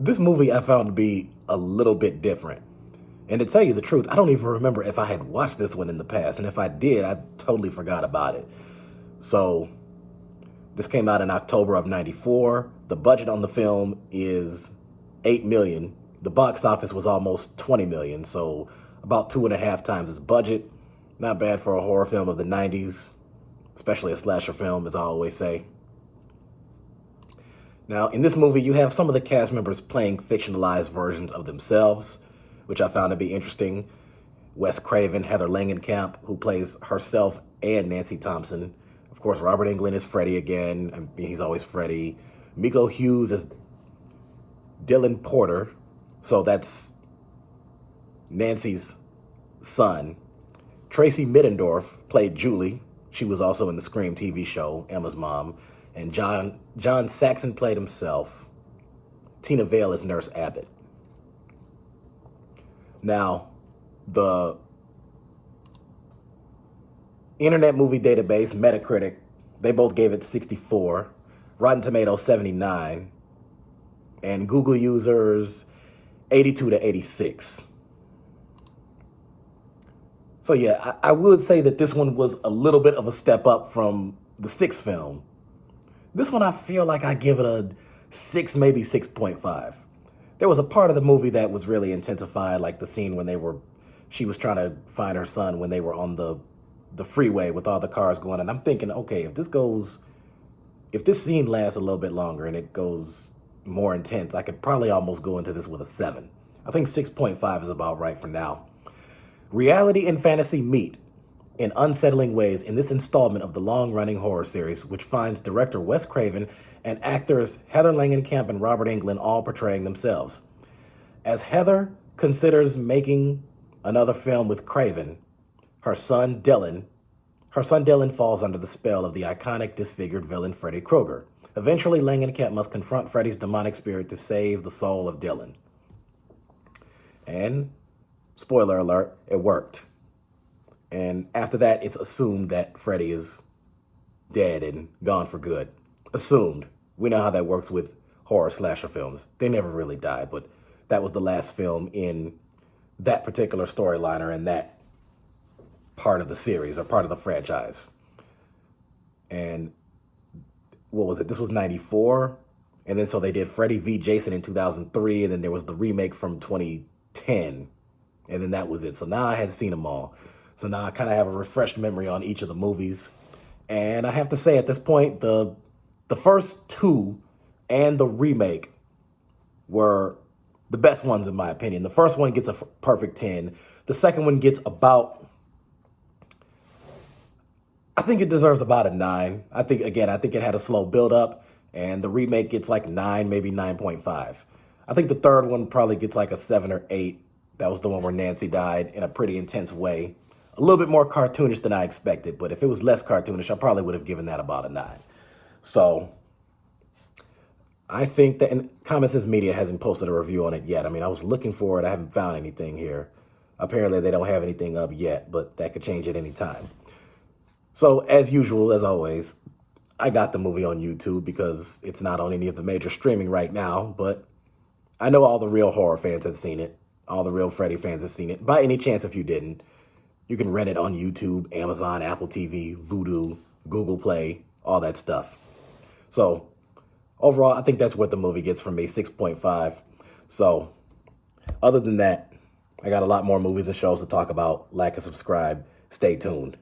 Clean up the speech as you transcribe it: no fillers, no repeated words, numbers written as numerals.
This movie I found to be a little bit different. And to tell you the truth, I don't even remember if I had watched this one in the past. And if I did, I totally forgot about it. So this came out in October of 94. The budget on the film is 8 million. The box office was almost 20 million. So about 2.5 times its budget. Not bad for a horror film of the 90s, especially a slasher film, as I always say. Now, in this movie, you have some of the cast members playing fictionalized versions of themselves, which I found to be interesting. Wes Craven, Heather Langenkamp, who plays herself and Nancy Thompson. Of course, Robert Englund is Freddy again. I mean, he's always Freddy. Miko Hughes is Dylan Porter. So that's Nancy's son. Tracy Middendorf played Julie. She was also in the Scream TV show, Emma's mom. And John Saxon played himself. Tina Vale is Nurse Abbott. Now, the Internet Movie Database, Metacritic, they both gave it 64. Rotten Tomatoes, 79. And Google users, 82 to 86. So yeah, I would say that this one was a little bit of a step up from the sixth film. This one, I feel like I give it a 6, maybe 6.5. There was a part of the movie that was really intensified, like the scene when she was trying to find her son when they were on the freeway with all the cars going. And I'm thinking, okay, if this scene lasts a little bit longer and it goes more intense, I could probably almost go into this with a 7. I think 6.5 is about right for now. Reality and fantasy meet in unsettling ways in this installment of the long-running horror series, which finds director Wes Craven and actors Heather Langenkamp and Robert Englund all portraying themselves. As Heather considers making another film with Craven, her son Dylan falls under the spell of the iconic disfigured villain Freddy Krueger. Eventually, Langenkamp must confront Freddy's demonic spirit to save the soul of Dylan. And, spoiler alert, it worked. And after that, it's assumed that Freddy is dead and gone for good. Assumed. We know how that works with horror slasher films. They never really die, but that was the last film in that particular storyline or in that part of the series or part of the franchise. And what was it? This was 94. And then so they did Freddy v. Jason in 2003. And then there was the remake from 2010. And then that was it. So now I had seen them all. So now I kind of have a refreshed memory on each of the movies. And I have to say at this point, the first two and the remake were the best ones in my opinion. The first one gets a perfect 10. The second one gets I think it deserves about a 9. I think it had a slow build up, and the remake gets like 9, maybe 9.5. I think the third one probably gets like a 7 or 8. That was the one where Nancy died in a pretty intense way. A little bit more cartoonish than I expected, but if it was less cartoonish, I probably would have given that about a 9. So I think that, and Common Sense Media hasn't posted a review on it yet. I mean, I was looking for it. I haven't found anything here. Apparently they don't have anything up yet, but that could change at any time. So as usual, as always, I got the movie on YouTube because it's not on any of the major streaming right now, but I know all the real horror fans have seen it. All the real Freddy fans have seen it. By any chance, if you didn't, you can rent it on YouTube, Amazon, Apple TV, Vudu, Google Play, all that stuff. So overall, I think that's what the movie gets from me, 6.5. So other than that, I got a lot more movies and shows to talk about. Like and subscribe. Stay tuned.